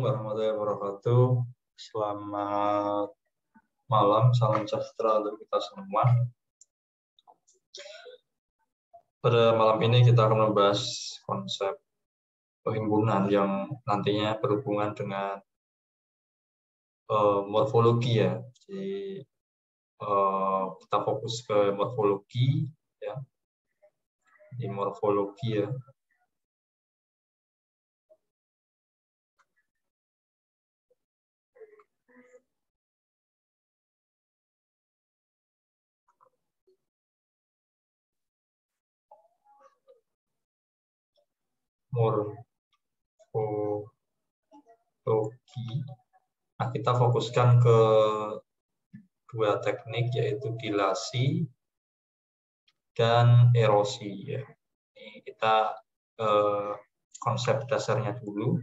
warahmatullahi wabarakatuh. Selamat malam, salam sejahtera untuk kita semua. Pada malam ini kita akan membahas konsep perhimpunan yang nantinya berhubungan dengan morfologi ya. Jadi kita fokus ke morfologi ya. Di morfologi ya. Morfologi. Nah, kita fokuskan ke dua teknik yaitu dilasi dan erosi ya. Ini kita konsep dasarnya dulu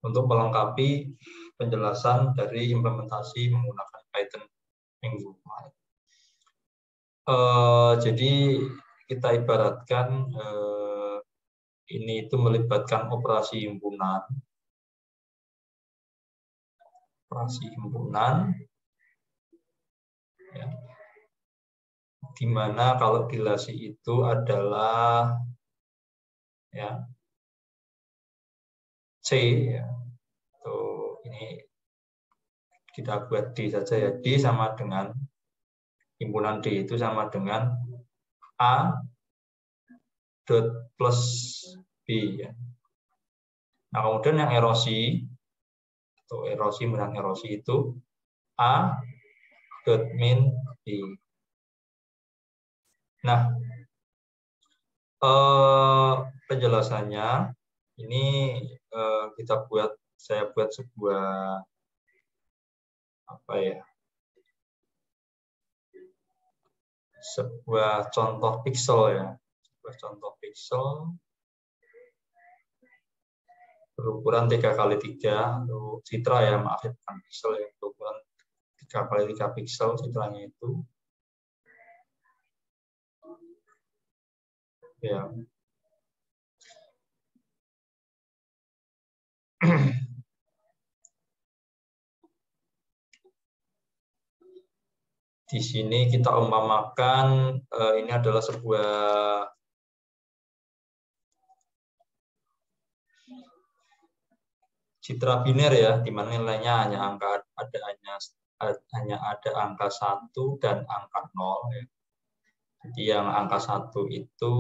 untuk melengkapi penjelasan dari implementasi menggunakan Python minggu kemarin. Jadi kita ibaratkan ini itu melibatkan operasi himpunan, ya, di mana kalau dilasi itu adalah ya C ya. Tuh, ini kita buat D saja ya. D sama dengan himpunan D itu sama dengan A dot plus B ya. Nah, kemudian yang erosi atau erosi menang erosi itu A dot min B. Nah, penjelasannya ini saya buat sebuah sebuah contoh pixel ya, sebuah contoh pixel berukuran 3x3 atau citra ya, maaf ya, bukan pixel ya, berukuran 3x3 pixel citranya itu ya. Di sini kita umpamakan ini adalah sebuah citra biner ya, di mana nilainya hanya ada angka 1 dan angka 0 ya. Jadi yang angka 1 itu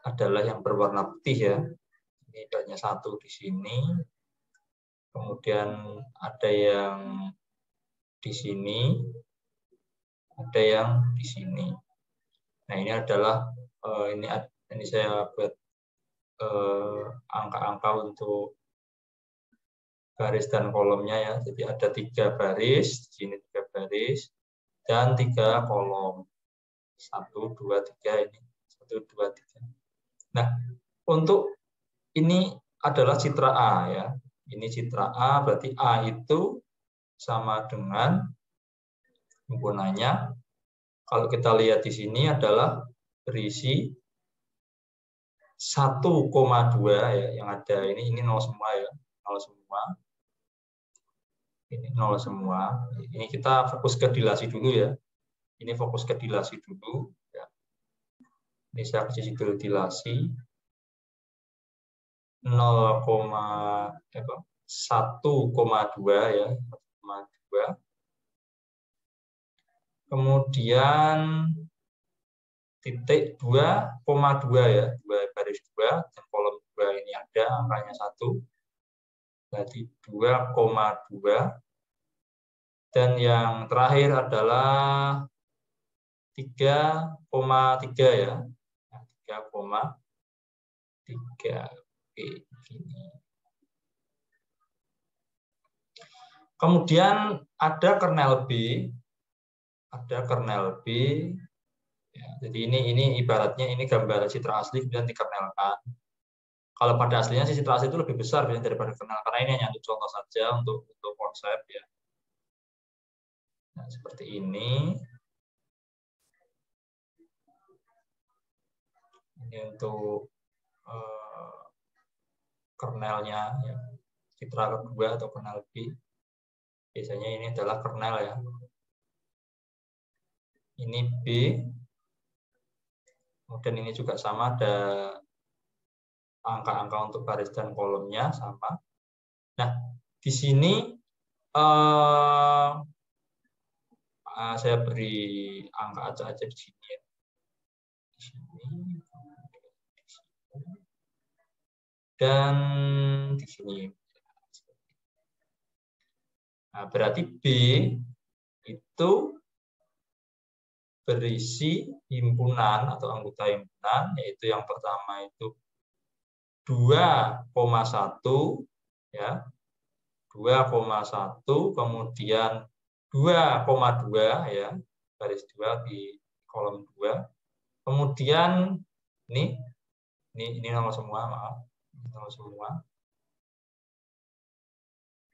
adalah yang berwarna putih ya. Ini hanya 1 di sini. Kemudian ada yang di sini, ada yang di sini. Nah, ini adalah ini saya buat angka-angka untuk baris dan kolomnya ya. Jadi ada 3 baris, di sini 3 baris dan 3 kolom. 1, 2, 3 ini. 1, 2, 3. Nah, untuk ini adalah citra A ya. Ini citra A, berarti A itu sama dengan himpunannya. Kalau kita lihat di sini adalah berisi 1,2 ya, yang ada ini 0 semua ya, 0 semua. Ini 0 semua. Ini kita fokus ke dilasi dulu ya. Ini fokus ke dilasi dulu ya. Ini saya kasih judul dilasi 1,2 ya, 1,2. Kemudian titik 2,2 ya, 2 baris 2 dan kolom 2 ini ada angkanya 1. Berarti 2,2. Dan yang terakhir adalah 3,3 ya. 3,3. Kemudian ada kernel B. Ya, jadi ini ibaratnya ini gambar citra asli kemudian dikernelkan. Kalau pada aslinya sih citra asli itu lebih besar daripada kernel, karena ini hanya untuk contoh saja untuk konsep ya. Nah, seperti ini. Ini untuk kernelnya, ya. Citra kedua atau kernel B. Biasanya ini adalah kernel ya. Ini B. Kemudian ini juga sama, ada angka-angka untuk baris dan kolomnya sama. Nah, di sini saya beri angka aja di sini ya. Di sini. Dan di sini. Nah, berarti B itu berisi himpunan atau anggota himpunan, yaitu yang pertama itu 2,1 ya. 2,1, kemudian 2,2 ya, garis 2 di kolom 2. Kemudian ini nol semua, maaf. Nol semua.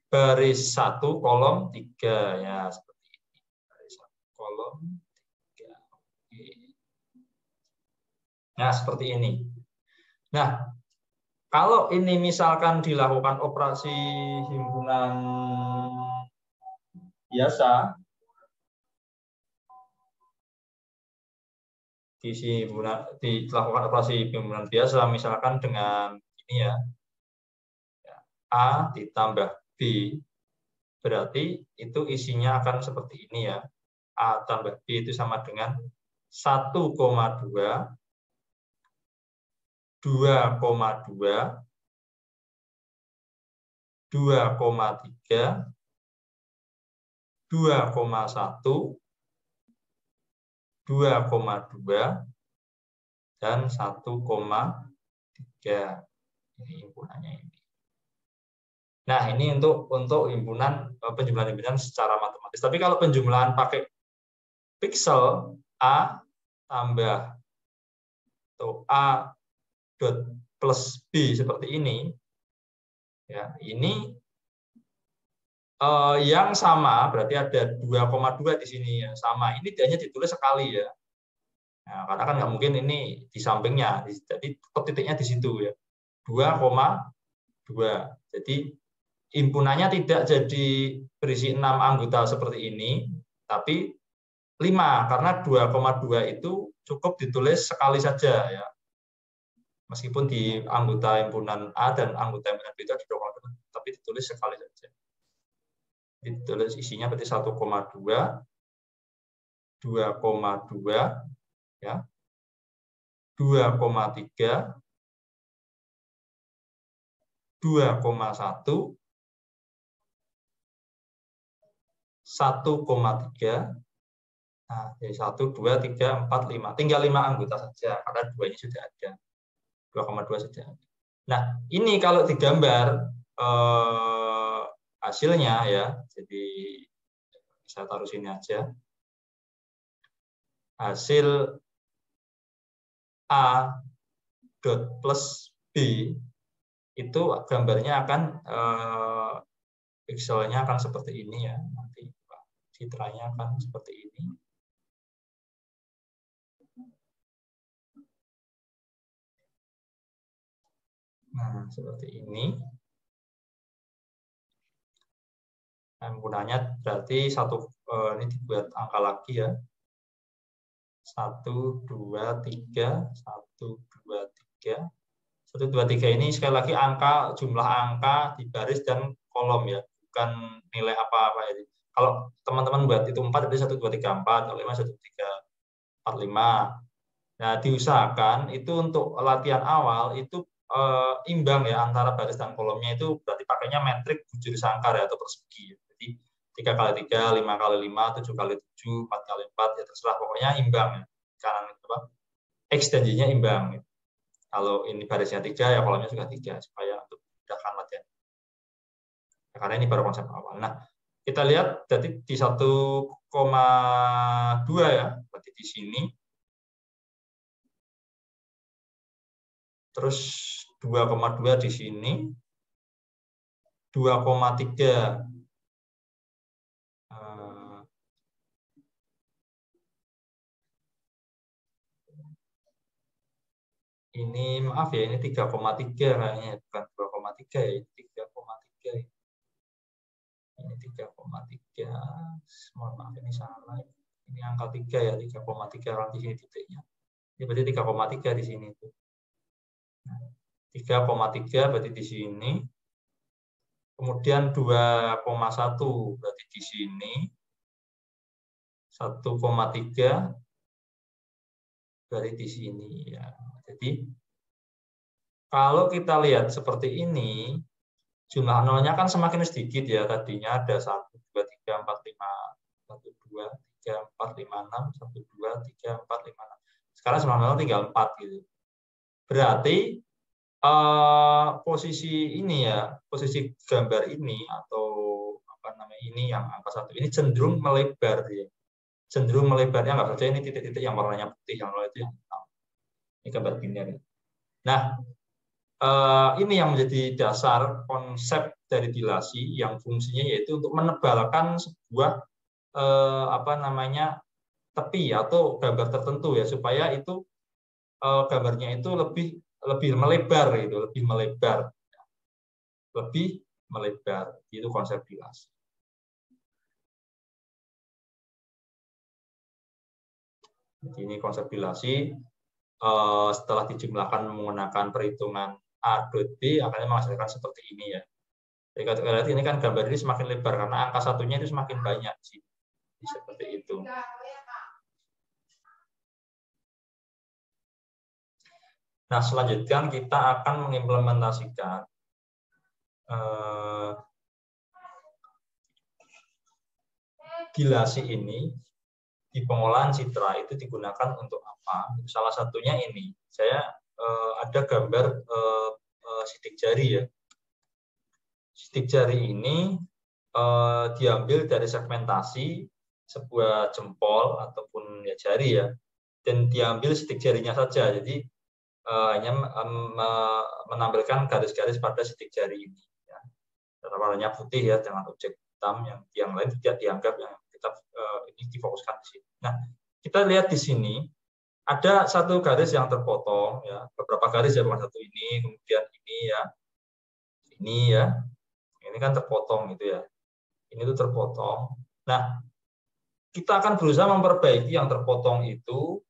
Baris 1 kolom 3 ya, seperti ini. Baris 1 kolom 3. Oke. Nah, seperti ini. Nah, kalau ini misalkan dilakukan operasi himpunan biasa, dilakukan operasi himpunan biasa, misalkan dengan ini ya, A ditambah B, berarti itu isinya akan seperti ini ya. A tambah B itu sama dengan 1,2, 2,2, 2,3, 2,1, 2,2, dan 1,3. Ini himpunannya ini. Nah, ini untuk himpunan, penjumlahan himpunan secara matematis. Tapi kalau penjumlahan pakai piksel, A tambah atau A dot plus B seperti ini, ya, ini yang sama berarti ada 2,2 di sini ya, sama. Ini hanya ditulis sekali ya. Nah, karena kan nggak mungkin ini di sampingnya, jadi titiknya di situ ya. 2,2. Jadi himpunannya tidak jadi berisi 6 anggota seperti ini, tapi 5, karena 2,2 itu cukup ditulis sekali saja ya. Meskipun di anggota himpunan A dan anggota himpunan B itu ada 2,2, tapi ditulis sekali saja. Ditulis isinya berarti 1,2, 2,2 ya. 2,3, 2,1, 1,3. Nah, jadi 1, 2, 3, 4, 5. Tinggal 5 anggota saja, karena 2 ini sudah ada. 2,2 sudah ada. Nah, ini kalau digambar hasilnya ya, jadi saya taruh sini aja. Hasil A dot plus B itu gambarnya akan pikselnya akan seperti ini ya, nanti citranya akan seperti ini. Nah, seperti ini. Gunanya berarti ini dibuat angka lagi ya. 1, 2, 3, 1, 2, 3. 1, 2, 3 ini sekali lagi angka, jumlah angka di baris dan kolom ya, bukan nilai apa-apa ya. Kalau teman-teman buat itu 4, berarti 1, 2, 3, 4, kalau 5, 1, 3, 4, 5. Nah, diusahakan itu untuk latihan awal itu imbang ya antara baris dan kolomnya, itu berarti pakainya metrik bujur sangkar ya, atau persegi. Jadi 3 kali 3, 5 kali 5, 7 kali 7, 4 kali 4, ya terserah, pokoknya imbang ya. Kanan apa? X dan Y-nya imbang. Kalau ini barisnya 3, ya kolomnya juga 3, supaya untuk mudahkan latihan. Ya, karena ini baru konsep awal. Nah, kita lihat jadi di 1,2 ya, berarti di sini. Terus 2,2 di sini, 2,3 Ini maaf ya, ini 3,3 kayaknya, bukan 2,3 ya, 3,3. Ini 3,3. Mohon maaf ini salah. Ini angka 3 ya, 3,3 orang di sini titiknya. Ini berarti 3,3 di sini tuh. 3,3 berarti di sini. Kemudian 2,1 berarti di sini. 1,3 berarti di sini ya. Jadi kalau kita lihat seperti ini, jumlah nolnya kan semakin sedikit ya. Tadinya ada 1, 2, 3, 4, 5, 1, 2, 3, 4, 5, 6, 1, 2, 3, 4, 5, 6. Sekarang jumlah nolnya tinggal 4 gitu. Berarti posisi ini ya, posisi gambar ini atau apa namanya ini yang angka 1 ini cenderung melebar ya. Cenderung melebarnya nggak percaya ini titik-titik yang warnanya putih, yang nol itu yang hitam. Ini gambar binary. Nah, ini yang menjadi dasar konsep dari dilasi yang fungsinya yaitu untuk menebalkan sebuah apa namanya tepi atau gambar tertentu ya, supaya itu gambarnya itu lebih melebar gitu, lebih melebar itu konsep dilasi. Jadi ini konsep dilasi setelah dijumlahkan menggunakan perhitungan A dot B akan menghasilkan seperti ini ya. Jadi kalau lihat ini kan gambar ini semakin lebar karena angka satunya itu semakin banyak sih. Seperti itu. Nah, selanjutnya kita akan mengimplementasikan dilasi ini di pengolahan citra itu digunakan untuk apa? Salah satunya ini, saya ada gambar sidik jari ya. Sidik jari ini diambil dari segmentasi sebuah jempol ataupun ya jari ya, dan diambil sidik jarinya saja. Jadi hanya menampilkan garis-garis pada sidik jari ini. Ya. Warnanya putih ya, dengan objek hitam yang lain tidak dianggap yang kita ini difokuskan di sini. Nah, kita lihat di sini ada satu garis yang terpotong ya, beberapa garis ya, bukan satu ini, kemudian ini ya, ini kan terpotong gitu ya, ini tuh terpotong. Nah, kita akan berusaha memperbaiki yang terpotong itu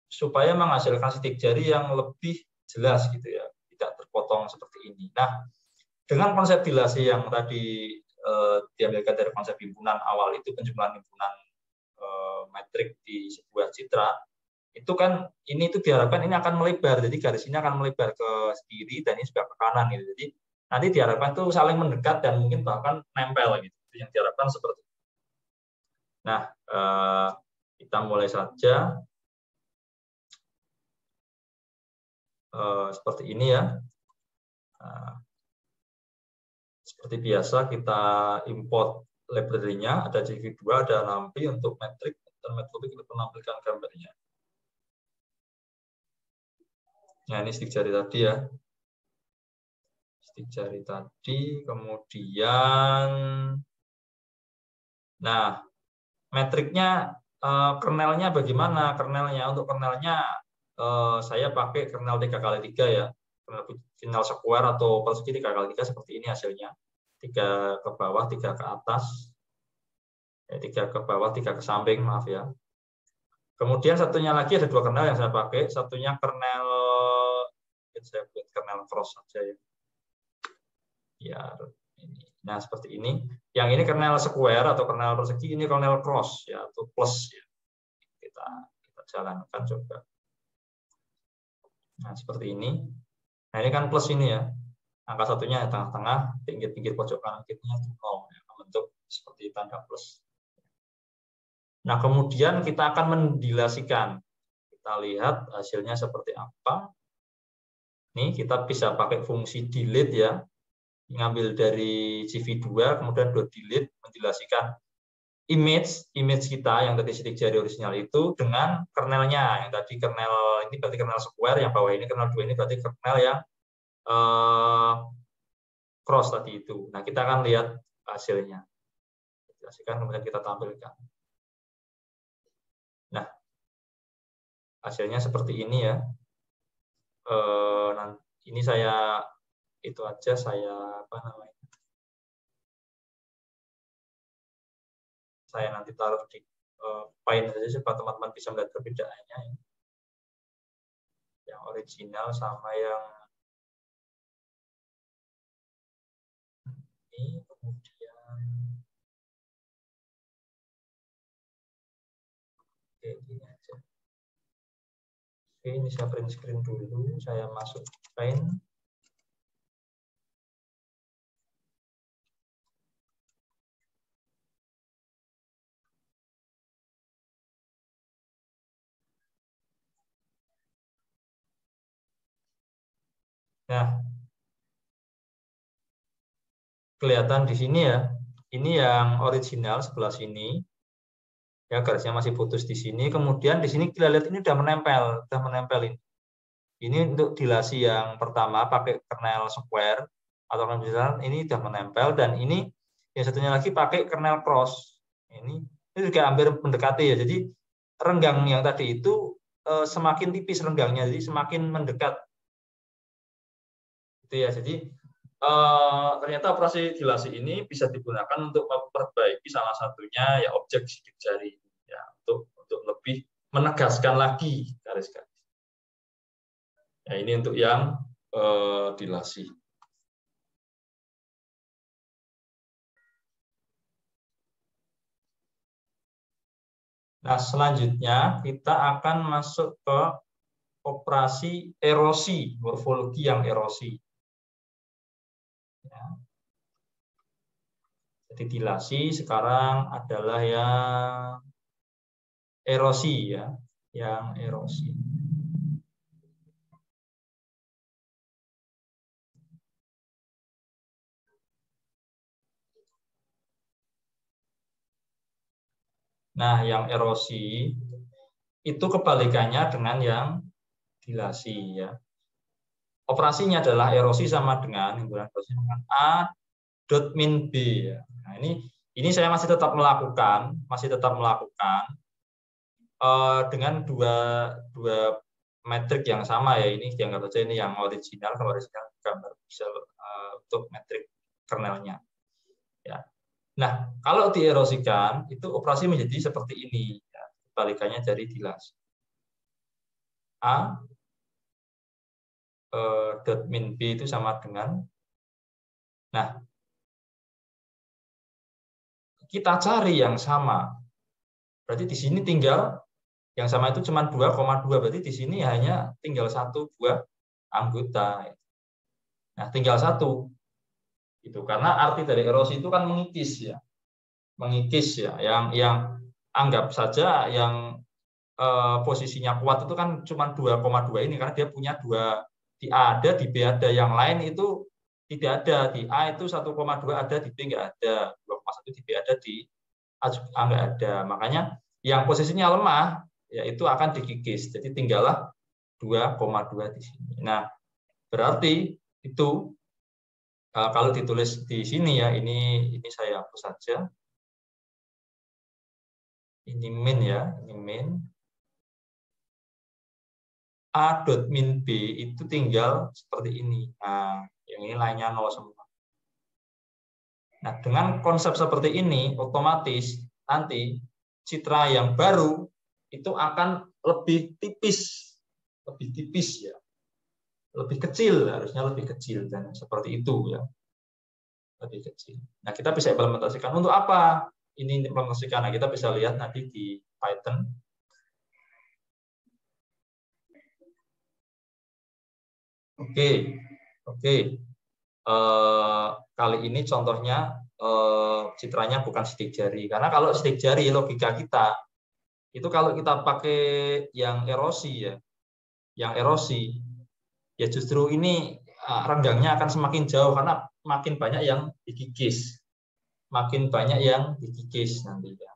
supaya menghasilkan sidik jari yang lebih jelas gitu ya, tidak terpotong seperti ini. Nah, dengan konsep dilasi yang tadi diambilkan dari konsep himpunan awal itu, penjumlahan himpunan metrik di sebuah citra, itu kan ini itu diharapkan ini akan melebar, jadi garis ini akan melebar ke kiri dan ini juga ke kanan gitu. Jadi nanti diharapkan itu saling mendekat dan mungkin bahkan nempel gitu. Itu yang diharapkan seperti itu. Nah, kita mulai saja seperti ini ya. Seperti biasa kita import library-nya, ada CV2, ada NumPy untuk metrik dan metodologi untuk menampilkan gambarnya. Nah, ini sidik jari tadi ya. Sidik jari tadi, kemudian nah, metriknya kernelnya bagaimana? Kernelnya untuk kernelnya saya pakai kernel 3x3 ya. Kernel square atau persegi 3x3 seperti ini hasilnya. 3 ke bawah, 3 ke atas. 3 ke bawah, 3 ke samping, maaf ya. Kemudian satunya lagi ada 2 kernel yang saya pakai. Satunya kernel, saya buat kernel cross saja ya. Biar ini. Nah, seperti ini. Yang ini kernel square atau kernel persegi, ini kernel cross ya, atau plus ya. Kita jalankan coba. Nah, seperti ini. Nah, ini kan plus ini ya. Angka satunya di tengah-tengah, pinggir-pinggir pojok kanan kirinya itu 0 ya, membentuk seperti tanda plus. Nah, kemudian kita akan mendilasikan. Kita lihat hasilnya seperti apa. Nih, kita bisa pakai fungsi delete ya. Ngambil dari CV2, kemudian delete, mendilasikan image kita yang tadi sidik jari original itu dengan kernelnya. Yang tadi kernel ini berarti kernel square, yang bawah ini kernel 2 ini berarti kernel yang cross tadi itu. Nah, kita akan lihat hasilnya. Dilasikan, kemudian kita tampilkan. Nah, hasilnya seperti ini ya. Ini saya itu aja saya apa namanya? Saya nanti taruh di Paint saja supaya teman-teman bisa melihat perbedaannya. Yang original sama yang ini, kemudian oke, gini aja. Oke, ini saya print screen dulu, saya masuk Paint. Nah, kelihatan di sini ya. Ini yang original sebelah sini. Ya, garisnya masih putus di sini. Kemudian di sini kita lihat ini udah menempel ini. Ini untuk dilasi yang pertama pakai kernel square atau kernel ini sudah menempel, dan ini yang satunya lagi pakai kernel cross. Ini juga hampir mendekati ya. Jadi renggang yang tadi itu semakin tipis renggangnya, jadi semakin mendekat. Itu ya. Jadi ternyata operasi dilasi ini bisa digunakan untuk memperbaiki salah satunya ya objek sidik jari ya, untuk lebih menegaskan lagi garis-garis. Ya, ini untuk yang dilasi. Nah, selanjutnya kita akan masuk ke operasi erosi, morfologi yang erosi. Ya. Jadi dilasi sekarang adalah yang erosi ya, yang erosi. Nah, yang erosi itu kebalikannya dengan yang dilasi ya. Operasinya adalah erosi sama dengan erosi dengan A dot min B ya. Nah, ini saya masih tetap melakukan dengan dua metrik yang sama ya. Ini dianggap saja ini yang original, kalau original gambar bisa untuk metrik kernelnya ya. Nah, kalau dierosikan itu operasi menjadi seperti ini ya. Kebalikannya dari dilasi. A dot min B itu sama dengan, nah kita cari yang sama, berarti di sini tinggal yang sama itu cuma 2,2, berarti di sini hanya tinggal satu buah anggota. Nah, tinggal satu itu karena arti dari erosi itu kan mengikis ya, yang anggap saja yang posisinya kuat itu kan cuma 2,2 ini, karena dia punya dua, di A ada, di B ada, yang lain itu tidak ada. Di A itu 1,2 ada, di B nggak ada, 2,1 di B ada, di A nggak ada. Makanya yang posisinya lemah yaitu akan dikikis, jadi tinggallah 2,2 di sini. Nah, berarti itu kalau ditulis di sini ya, ini saya hapus saja. Ini min ya, ini min. A dot min B itu tinggal seperti ini. Nah, yang ini lainnya 0 semua. Nah, dengan konsep seperti ini, otomatis nanti citra yang baru itu akan lebih tipis ya, lebih kecil, harusnya lebih kecil, dan seperti itu ya, lebih kecil. Nah, kita bisa implementasikan untuk apa? Ini implementasikan. Nah, kita bisa lihat nanti di Python. Oke. Kali ini contohnya citranya bukan sidik jari, karena kalau sidik jari logika kita itu kalau kita pakai yang erosi ya, ya justru ini renggangnya akan semakin jauh karena makin banyak yang dikikis, nanti ya.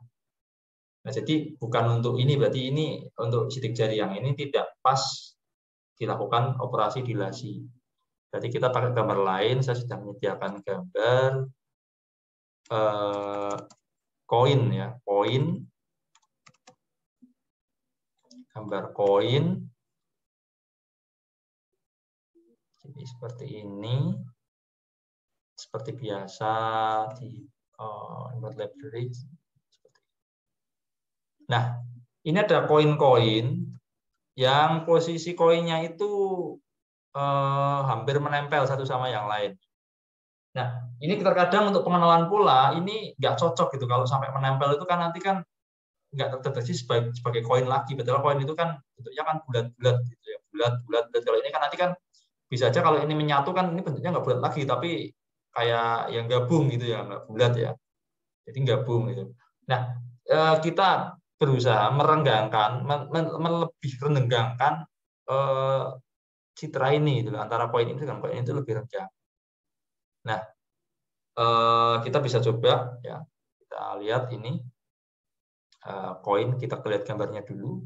Nah, jadi bukan untuk ini, berarti ini untuk sidik jari yang ini tidak pas dilakukan operasi dilasi. Jadi kita pakai gambar lain. Saya sudah menyediakan gambar koin ya, gambar koin Jadi seperti ini, seperti biasa di input library. Nah, ini ada koin-koin yang posisi koinnya itu hampir menempel satu sama yang lain. Nah, ini terkadang untuk pengenalan pola ini nggak cocok gitu. Kalau sampai menempel itu kan nanti kan nggak terdeteksi sebagai koin lagi. Betul, koin itu kan bentuknya kan bulat-bulat gitu ya, bulat-bulat. Kalau ini kan nanti kan bisa aja kalau ini menyatu kan ini bentuknya nggak bulat lagi, tapi kayak yang gabung gitu ya, nggak bulat ya. Jadi gabung gitu. Nah, kita berusaha merenggangkan, melebih renggangkan citra ini gitu, antara koin ini dengan koin itu lebih renggang. Nah, kita bisa coba ya, kita lihat ini koin, kita lihat gambarnya dulu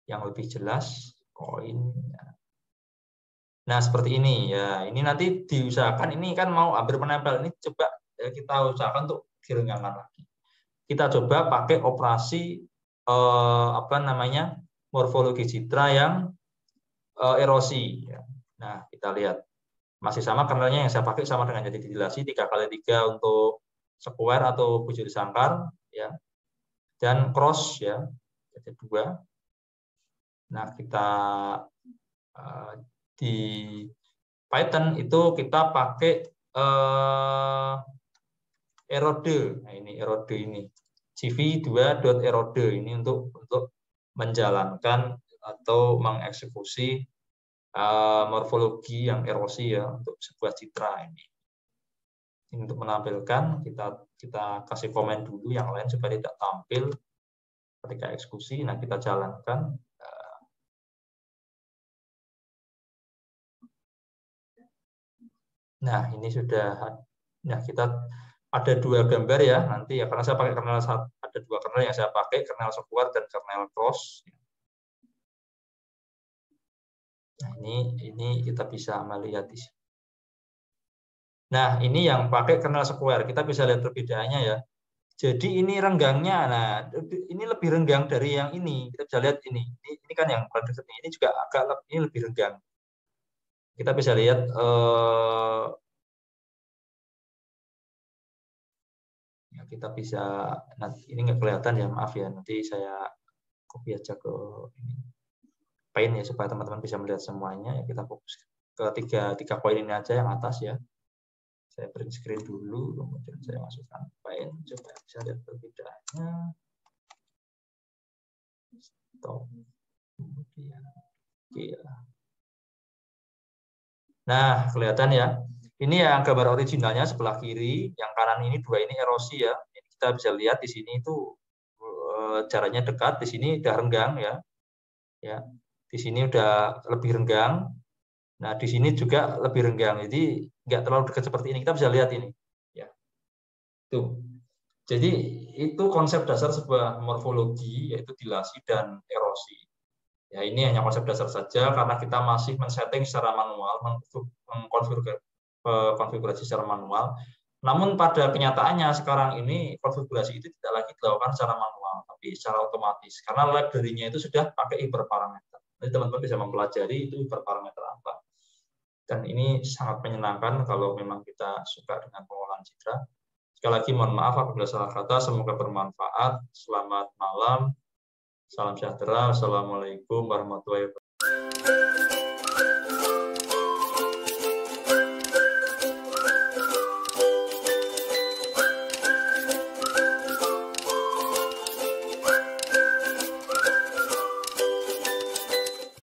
yang lebih jelas koin. Nah, seperti ini ya. Ini nanti diusahakan, ini kan mau hampir menempel, ini coba ya, kita usahakan untuk direnggangkan lagi. Kita coba pakai operasi morfologi citra yang erosi. Nah, kita lihat masih sama kernelnya yang saya pakai sama dengan jadi dilasi 3x3 untuk square atau bujur sangkar ya, dan cross ya, jadi 2. Nah, kita di Python itu kita pakai erode. Nah, ini erode ini. cv2.erode ini untuk menjalankan atau mengeksekusi morfologi yang erosi ya untuk sebuah citra ini. Untuk menampilkan kita kasih komen dulu yang lain supaya tidak tampil ketika eksekusi. Nah, kita jalankan. Nah, ini sudah. Nah, kita ada 2 gambar ya nanti ya, karena saya pakai kernel, ada 2 kernel yang saya pakai, kernel square dan kernel cross. Nah, ini kita bisa melihat di sini. Nah, ini yang pakai kernel square, kita bisa lihat perbedaannya ya. Jadi ini renggangnya, nah ini lebih renggang dari yang ini. Kita bisa lihat ini kan yang paling dekat ini juga agak ini lebih renggang. Kita bisa lihat ya, kita bisa, nanti ini nggak kelihatan ya, maaf ya, nanti saya copy aja ke ini Paint ya supaya teman-teman bisa melihat semuanya. Ya, kita fokus ke tiga poin ini aja yang atas ya. Saya print screen dulu, kemudian saya masukkan Paint supaya bisa lihat perbedaannya. Stop. Kemudian oke. Nah, kelihatan ya. Ini yang gambar originalnya sebelah kiri, yang kanan ini 2 ini erosi ya. Ini kita bisa lihat di sini itu jaraknya dekat, di sini udah renggang ya. Ya. Di sini udah lebih renggang. Nah, di sini juga lebih renggang. Jadi nggak terlalu dekat seperti ini. Kita bisa lihat ini. Ya. Tuh. Jadi itu konsep dasar sebuah morfologi, yaitu dilasi dan erosi. Ya, ini hanya konsep dasar saja karena kita masih men-setting secara manual, mengkonfigurasi secara manual. Namun pada kenyataannya sekarang ini konfigurasi itu tidak lagi dilakukan secara manual, tapi secara otomatis. Karena library-nya itu sudah pakai hyperparameter. Jadi teman-teman bisa mempelajari itu hyperparameter apa. Dan ini sangat menyenangkan kalau memang kita suka dengan pengolahan citra. Sekali lagi mohon maaf apabila salah kata, semoga bermanfaat. Selamat malam. Salam sejahtera. Assalamualaikum warahmatullahi wabarakatuh.